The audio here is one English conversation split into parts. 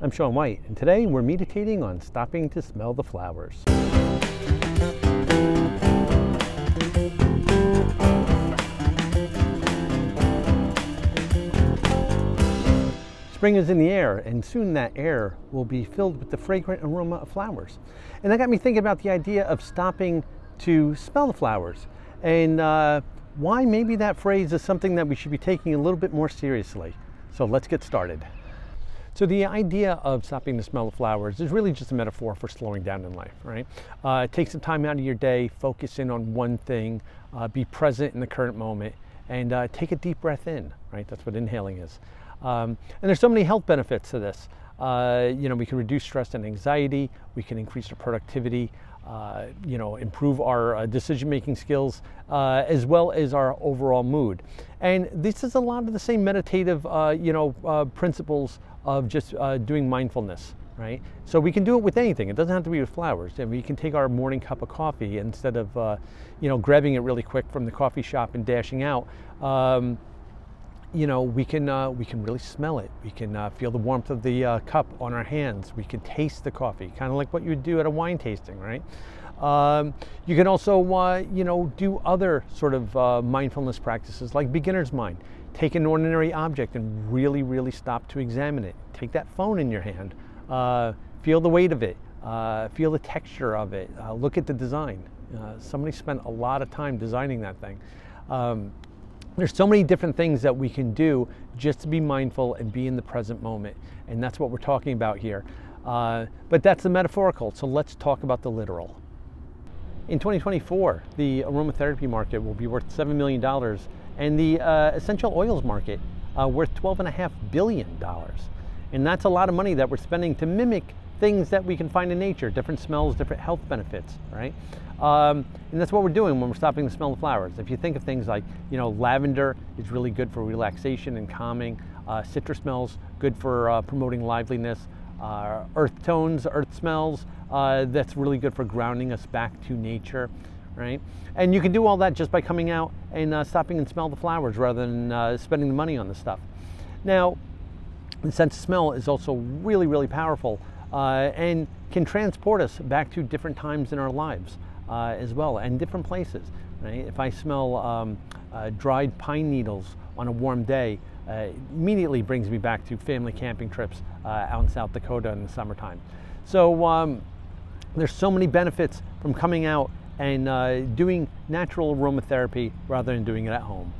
I'm Sean White, and today we're meditating on stopping to smell the flowers. Spring is in the air, and soon that air will be filled with the fragrant aroma of flowers. And that got me thinking about the idea of stopping to smell the flowers, and why maybe that phrase is something that we should be taking a little bit more seriously. So let's get started. So the idea of stopping to smell the flowers is really just a metaphor for slowing down in life, right? Take some time out of your day, focus in on one thing, be present in the current moment, and take a deep breath in, right? That's what inhaling is. And there's so many health benefits to this. We can reduce stress and anxiety, we can increase our productivity, improve our decision-making skills, as well as our overall mood. And this is a lot of the same meditative, principles of just doing mindfulness, right? So we can do it with anything. It doesn't have to be with flowers. And we can take our morning cup of coffee instead of, grabbing it really quick from the coffee shop and dashing out. We can really smell it. We can feel the warmth of the cup on our hands. We can taste the coffee, kind of like what you would do at a wine tasting, right? You can also, do other sort of mindfulness practices like beginner's mind. Take an ordinary object and really, really stop to examine it. Take that phone in your hand. Feel the weight of it. Feel the texture of it. Look at the design. Somebody spent a lot of time designing that thing. There's so many different things that we can do just to be mindful and be in the present moment. And that's what we're talking about here. But that's the metaphorical, so let's talk about the literal. In 2024, the aromatherapy market will be worth $7 million, and the essential oils market worth $12.5 billion. And that's a lot of money that we're spending to mimic things that we can find in nature, different smells, different health benefits, right? And that's what we're doing when we're stopping to smell the flowers. If you think of things like, lavender is really good for relaxation and calming. Citrus smells, good for promoting liveliness. Earth tones, earth smells, that's really good for grounding us back to nature, right? And you can do all that just by coming out and stopping and smell the flowers rather than spending the money on the stuff. Now, the sense of smell is also really, really powerful and can transport us back to different times in our lives as well, and different places, right? If I smell dried pine needles on a warm day, immediately brings me back to family camping trips out in South Dakota in the summertime. So there's so many benefits from coming out and doing natural aromatherapy rather than doing it at home.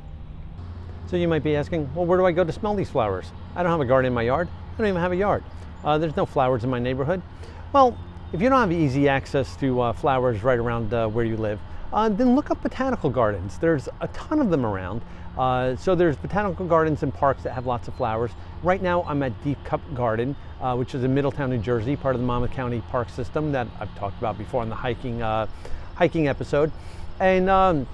So you might be asking, well, where do I go to smell these flowers? I don't have a garden in my yard. I don't even have a yard. There's no flowers in my neighborhood. Well, if you don't have easy access to flowers right around where you live, then look up botanical gardens. There's a ton of them around. So there's botanical gardens and parks that have lots of flowers. Right now I'm at Deep Cup Garden, which is in Middletown, New Jersey, part of the Monmouth County Park System that I've talked about before in the hiking episode. And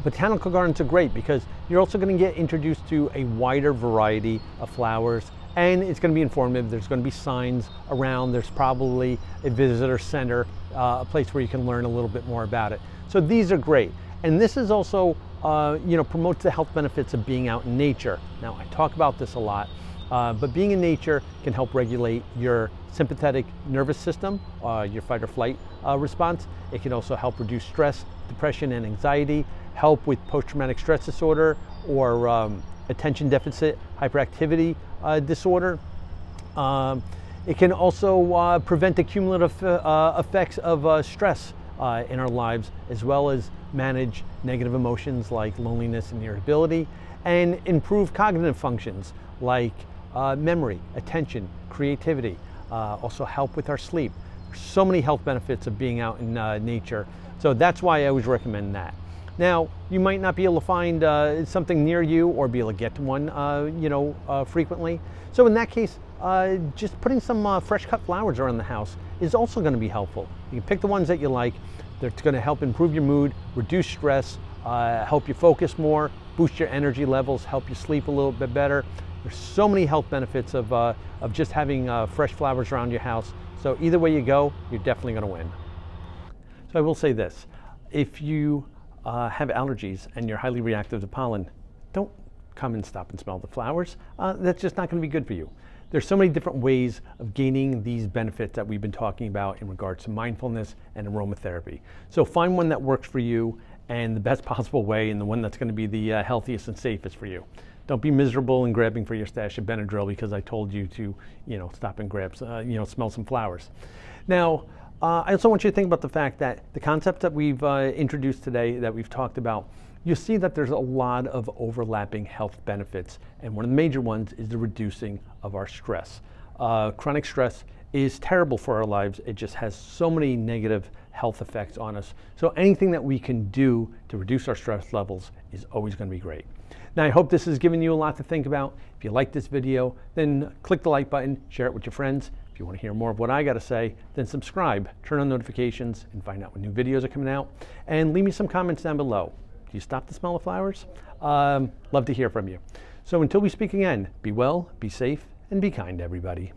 botanical gardens are great because you're also going to get introduced to a wider variety of flowers, and it's going to be informative. There's going to be signs around. There's probably a visitor center, a place where you can learn a little bit more about it. So these are great. And this is also, promotes the health benefits of being out in nature. Now, I talk about this a lot, but being in nature can help regulate your sympathetic nervous system, your fight or flight response. It can also help reduce stress, depression, and anxiety, help with post-traumatic stress disorder or attention deficit hyperactivity disorder. It can also prevent the cumulative effects of stress in our lives, as well as manage negative emotions like loneliness and irritability, and improve cognitive functions like memory, attention, creativity, also help with our sleep. There's so many health benefits of being out in nature, so that's why I always recommend that. Now, you might not be able to find something near you or be able to get to one, frequently. So in that case, just putting some fresh cut flowers around the house is also going to be helpful. You can pick the ones that you like. They're going to help improve your mood, reduce stress, help you focus more, boost your energy levels, help you sleep a little bit better. There's so many health benefits of just having fresh flowers around your house. So either way you go, you're definitely going to win. So I will say this, if you have allergies and you're highly reactive to pollen, don't come and stop and smell the flowers. That's just not going to be good for you. There's so many different ways of gaining these benefits that we've been talking about in regards to mindfulness and aromatherapy. So find one that works for you and the best possible way, and the one that's going to be the healthiest and safest for you. Don't be miserable and grabbing for your stash of Benadryl because I told you to, stop and grab, smell some flowers. Now, I also want you to think about the fact that the concepts that we've introduced today, that we've talked about, you'll see that there's a lot of overlapping health benefits, and one of the major ones is the reducing of our stress. Chronic stress is terrible for our lives. It just has so many negative health effects on us. So anything that we can do to reduce our stress levels is always going to be great. Now, I hope this has given you a lot to think about. If you like this video, then click the like button, share it with your friends. If you want to hear more of what I got to say, then subscribe, turn on notifications, and find out when new videos are coming out. And leave me some comments down below. Do you stop the smell of flowers? Love to hear from you. So until we speak again, be well, be safe, and be kind, everybody.